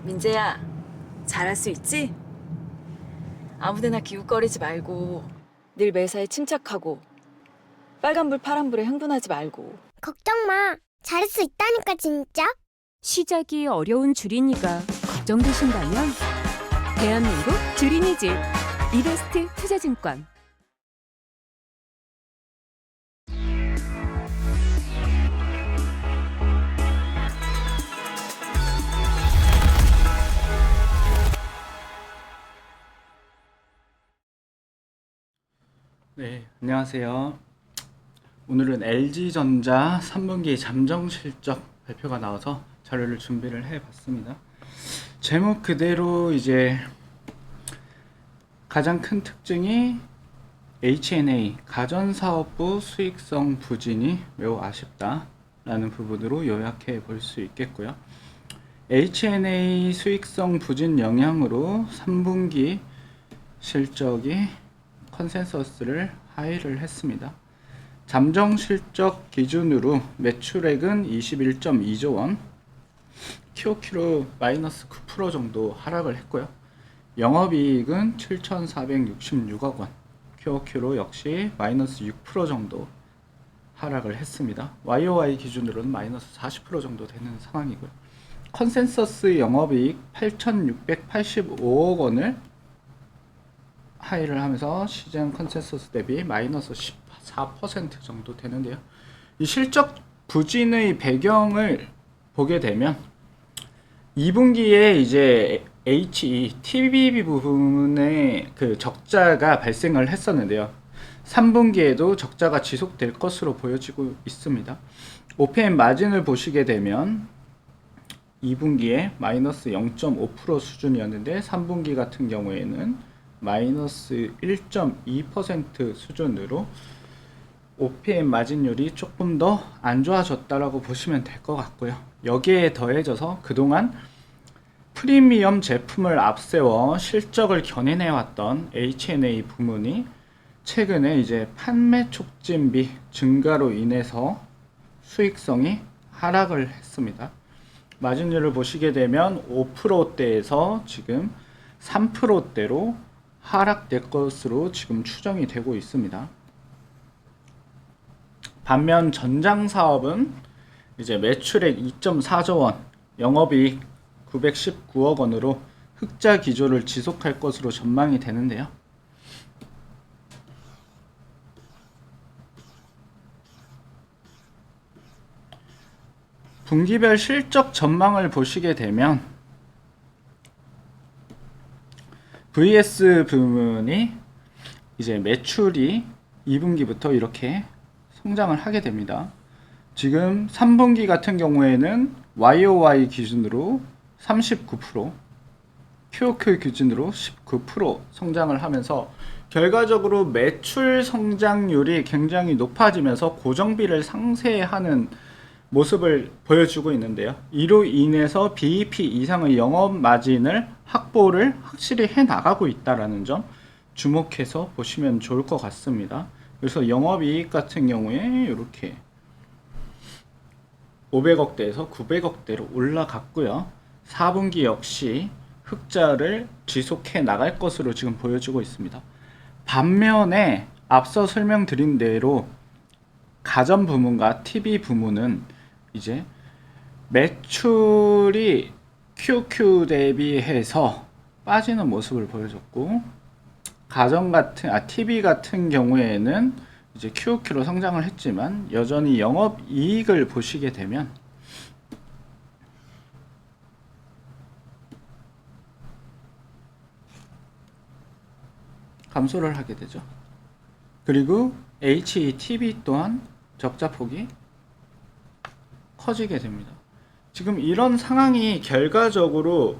민재야, 잘할 수 있지? 아무데나 기웃거리지 말고 늘 매사에 침착하고 빨간불 파란불에 흥분하지 말고. 걱정 마. 잘할 수 있다니까 진짜. 시작이 어려운 주린이가 걱정되신다면 대한민국 주린이 집 이베스트 투자증권. 네, 안녕하세요. 오늘은 LG전자 3분기 잠정 실적 발표가 나와서 자료를 준비를 해봤습니다. 제목 그대로 이제 가장 큰 특징이 H&A 가전사업부 수익성 부진이 매우 아쉽다라는 부분으로 요약해 볼 수 있겠고요. H&A 수익성 부진 영향으로 3분기 실적이 컨센서스를 하회를 했습니다. 잠정 실적 기준으로 매출액은 21.2조 원, QOQ로 마이너스 9% 정도 하락을 했고요. 영업이익은 7,466억 원, QOQ로 역시 마이너스 6% 정도 하락을 했습니다. YOY 기준으로는 마이너스 40% 정도 되는 상황이고요. 컨센서스 영업이익 8,685억 원을 하이를 하면서 시장 컨센서스 대비 마이너스 14% 정도 되는데요. 이 실적 부진의 배경을 보게 되면 2분기에 이제 HE, TBB 부분에 그 적자가 발생을 했었는데요. 3분기에도 적자가 지속될 것으로 보여지고 있습니다. OPM 마진을 보시게 되면 2분기에 마이너스 0.5% 수준이었는데 3분기 같은 경우에는 마이너스 1.2% 수준으로 OPM 마진율이 조금 더 안 좋아졌다라고 보시면 될 것 같고요. 여기에 더해져서 그동안 프리미엄 제품을 앞세워 실적을 견인해왔던 H&A 부문이 최근에 이제 판매 촉진비 증가로 인해서 수익성이 하락을 했습니다. 마진율을 보시게 되면 5%대에서 지금 3%대로 하락될 것으로 지금 추정이 되고 있습니다. 반면 전장 사업은 이제 매출액 2.4조 원, 영업이익 919억 원으로 흑자 기조를 지속할 것으로 전망이 되는데요. 분기별 실적 전망을 보시게 되면 VS 부문이 이제 매출이 2분기부터 이렇게 성장을 하게 됩니다. 지금 3분기 같은 경우에는 YOY 기준으로 39%, QOQ 기준으로 19% 성장을 하면서 결과적으로 매출 성장률이 굉장히 높아지면서 고정비를 상쇄하는 모습을 보여주고 있는데요. 이로 인해서 BEP 이상의 영업 마진을 확보를 확실히 해 나가고 있다라는 점 주목해서 보시면 좋을 것 같습니다. 그래서 영업이익 같은 경우에 이렇게 500억대에서 900억대로 올라갔고요. 4분기 역시 흑자를 지속해 나갈 것으로 지금 보여주고 있습니다. 반면에 앞서 설명드린 대로 가전 부문과 TV 부문은 이제 매출이 QQ 대비해서 빠지는 모습을 보여줬고 TV 같은 경우에는 이제 QQ로 성장을 했지만 여전히 영업 이익을 보시게 되면 감소를 하게 되죠. 그리고 HETV 또한 적자 폭이 커지게 됩니다. 지금 이런 상황이 결과적으로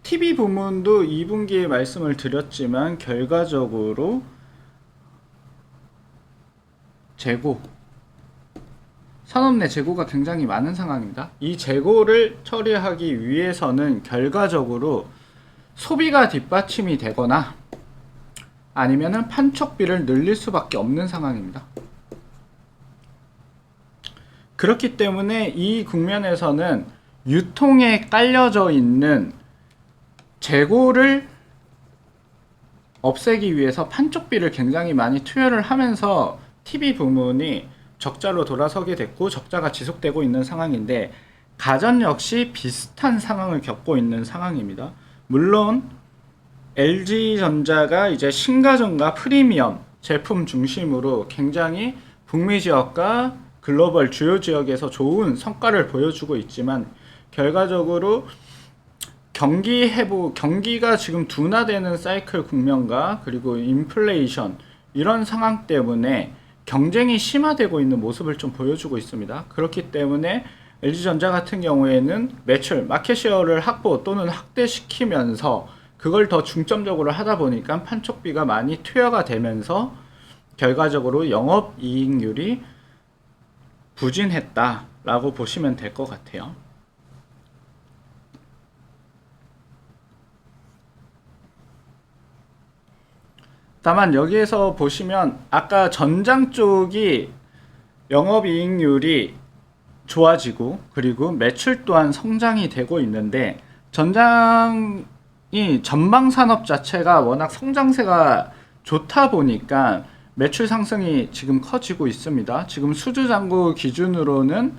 TV 부문도 2분기에 말씀을 드렸지만 결과적으로 산업 내 재고가 굉장히 많은 상황입니다. 이 재고를 처리하기 위해서는 결과적으로 소비가 뒷받침이 되거나 아니면은 판촉비를 늘릴 수밖에 없는 상황입니다. 그렇기 때문에 이 국면에서는 유통에 깔려져 있는 재고를 없애기 위해서 판촉비를 굉장히 많이 투여를 하면서 TV 부문이 적자로 돌아서게 됐고 적자가 지속되고 있는 상황인데 가전 역시 비슷한 상황을 겪고 있는 상황입니다. 물론 LG전자가 이제 신가전과 프리미엄 제품 중심으로 굉장히 북미 지역과 글로벌 주요 지역에서 좋은 성과를 보여주고 있지만 결과적으로 경기가 지금 둔화되는 사이클 국면과 그리고 인플레이션 이런 상황 때문에 경쟁이 심화되고 있는 모습을 좀 보여주고 있습니다. 그렇기 때문에 LG전자 같은 경우에는 매출, 마켓쉐어를 확보 또는 확대시키면서 그걸 더 중점적으로 하다 보니까 판촉비가 많이 투여가 되면서 결과적으로 영업이익률이 부진했다라고 보시면 될 것 같아요. 다만 여기에서 보시면 아까 전장 쪽이 영업이익률이 좋아지고 그리고 매출 또한 성장이 되고 있는데 전장이 전방산업 자체가 워낙 성장세가 좋다 보니까 매출 상승이 지금 커지고 있습니다. 지금 수주잔고 기준으로는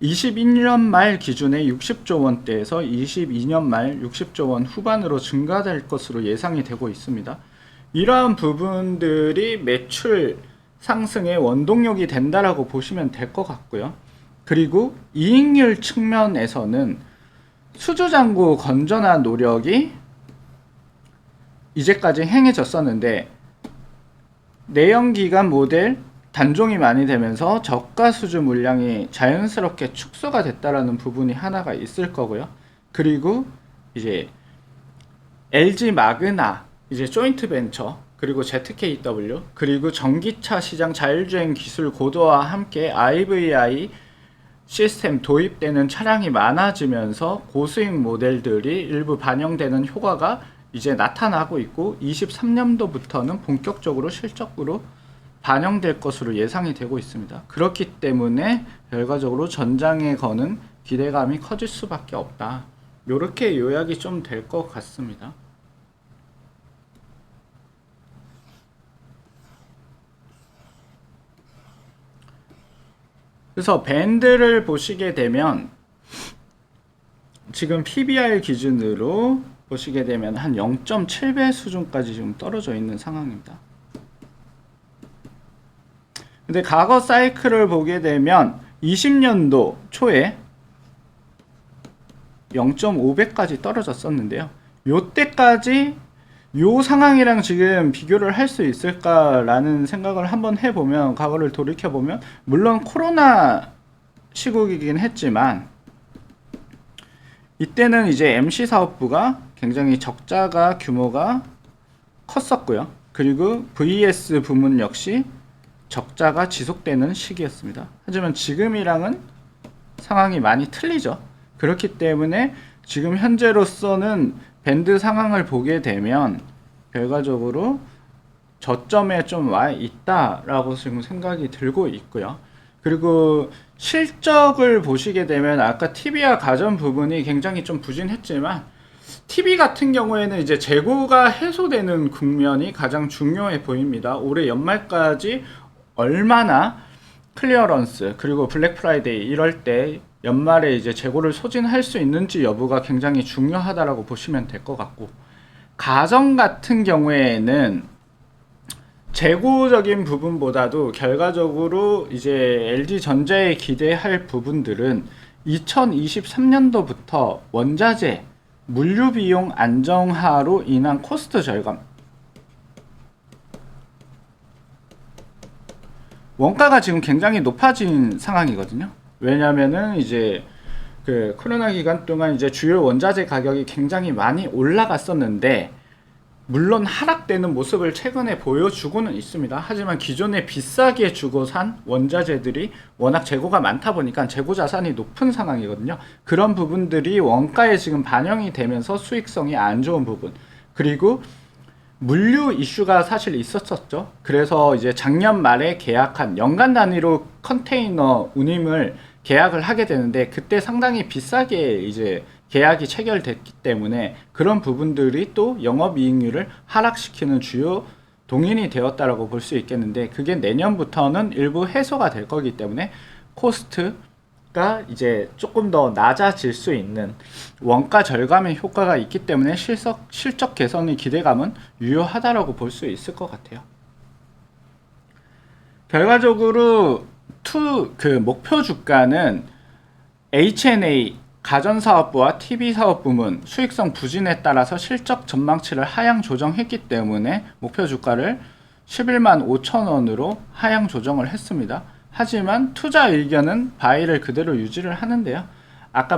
21년 말 기준에 60조 원대에서 22년 말 60조 원 후반으로 증가될 것으로 예상이 되고 있습니다. 이러한 부분들이 매출 상승의 원동력이 된다라고 보시면 될 것 같고요. 그리고 이익률 측면에서는 수주잔고 건전한 노력이 이제까지 행해졌었는데 내연기관 모델 단종이 많이 되면서 저가 수주 물량이 자연스럽게 축소가 됐다라는 부분이 하나가 있을 거고요. 그리고 이제 LG 마그나 이제 조인트 벤처 그리고 ZKW 그리고 전기차 시장 자율주행 기술 고도화와 함께 IVI 시스템 도입되는 차량이 많아지면서 고수익 모델들이 일부 반영되는 효과가 이제 나타나고 있고 23년도부터는 본격적으로 실적으로 반영될 것으로 예상이 되고 있습니다. 그렇기 때문에 결과적으로 전장에 거는 기대감이 커질 수밖에 없다. 이렇게 요약이 좀 될 것 같습니다. 그래서 밴드를 보시게 되면 지금 PBR 기준으로 보시게 되면 한 0.7배 수준까지 지금 떨어져 있는 상황입니다. 근데 과거 사이클을 보게 되면 20년도 초에 0.5배까지 떨어졌었는데요. 요때까지 요 상황이랑 지금 비교를 할 수 있을까라는 생각을 한번 해보면 과거를 돌이켜보면 물론 코로나 시국이긴 했지만 이때는 이제 MC 사업부가 굉장히 적자가 규모가 컸었고요. 그리고 VS 부문 역시 적자가 지속되는 시기였습니다. 하지만 지금이랑은 상황이 많이 틀리죠. 그렇기 때문에 지금 현재로서는 밴드 상황을 보게 되면 결과적으로 저점에 좀 와 있다라고 지금 생각이 들고 있고요. 그리고 실적을 보시게 되면 아까 TV와 가전 부분이 굉장히 좀 부진했지만 TV 같은 경우에는 이제 재고가 해소되는 국면이 가장 중요해 보입니다. 올해 연말까지 얼마나 클리어런스 그리고 블랙 프라이데이 이럴 때 연말에 이제 재고를 소진할 수 있는지 여부가 굉장히 중요하다라고 보시면 될 것 같고 가전 같은 경우에는 재고적인 부분보다도 결과적으로 이제 LG전자에 기대할 부분들은 2023년도부터 원자재 물류 비용 안정화로 인한 코스트 절감 원가가 지금 굉장히 높아진 상황이거든요. 왜냐면은 이제 그 코로나 기간 동안 이제 주요 원자재 가격이 굉장히 많이 올라갔었는데 물론 하락되는 모습을 최근에 보여주고는 있습니다. 하지만 기존에 비싸게 주고 산 원자재들이 워낙 재고가 많다 보니까 재고 자산이 높은 상황이거든요. 그런 부분들이 원가에 지금 반영이 되면서 수익성이 안 좋은 부분 그리고 물류 이슈가 사실 있었었죠. 그래서 이제 작년 말에 계약한 연간 단위로 컨테이너 운임을 계약을 하게 되는데 그때 상당히 비싸게 이제 계약이 체결됐기 때문에 그런 부분들이 또 영업이익률을 하락시키는 주요 동인이 되었다라고 볼 수 있겠는데, 그게 내년부터는 일부 해소가 될 거기 때문에 코스트가 이제 조금 더 낮아질 수 있는 원가 절감의 효과가 있기 때문에 실적 개선의 기대감은 유효하다라고 볼 수 있을 것 같아요. 결과적으로 목표 주가는 H&A 가전사업부와 TV사업부문 수익성 부진에 따라서 실적 전망치를 하향 조정했기 때문에 목표 주가를 11만 5천 원으로 하향 조정을 했습니다. 하지만 투자 의견은 바이를 그대로 유지를 하는데요. 아까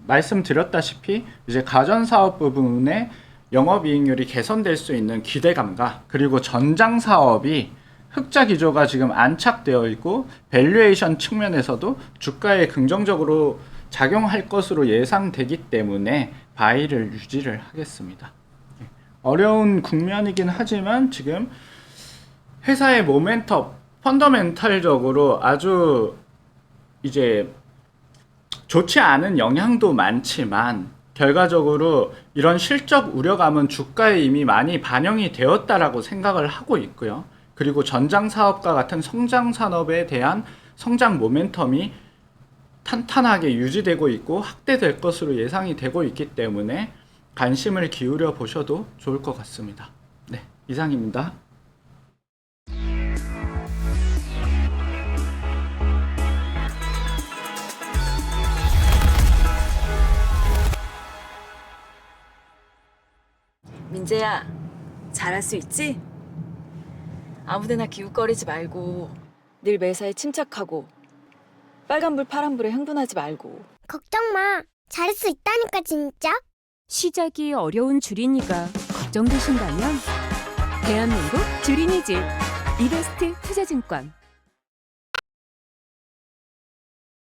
말씀드렸다시피 이제 가전사업 부분의 영업이익률이 개선될 수 있는 기대감과, 그리고 전장사업이 흑자 기조가 지금 안착되어 있고 밸류에이션 측면에서도 주가에 긍정적으로 작용할 것으로 예상되기 때문에 바이를 유지를 하겠습니다. 어려운 국면이긴 하지만 지금 회사의 모멘텀, 펀더멘탈적으로 아주 이제 좋지 않은 영향도 많지만, 결과적으로 이런 실적 우려감은 주가에 이미 많이 반영이 되었다라고 생각을 하고 있고요. 그리고 전장사업과 같은 성장산업에 대한 성장 모멘텀이 탄탄하게 유지되고 있고 확대될 것으로 예상이 되고 있기 때문에 관심을 기울여 보셔도 좋을 것 같습니다. 네, 이상입니다. 민재야, 잘할 수 있지? 아무데나 기웃거리지 말고 늘 매사에 침착하고 빨간불 파란불에 흥분하지 말고. 걱정 마. 잘할 수 있다니까 진짜. 시작이 어려운 주린이가 걱정되신다면 대한민국 주린이집 이베스트 투자증권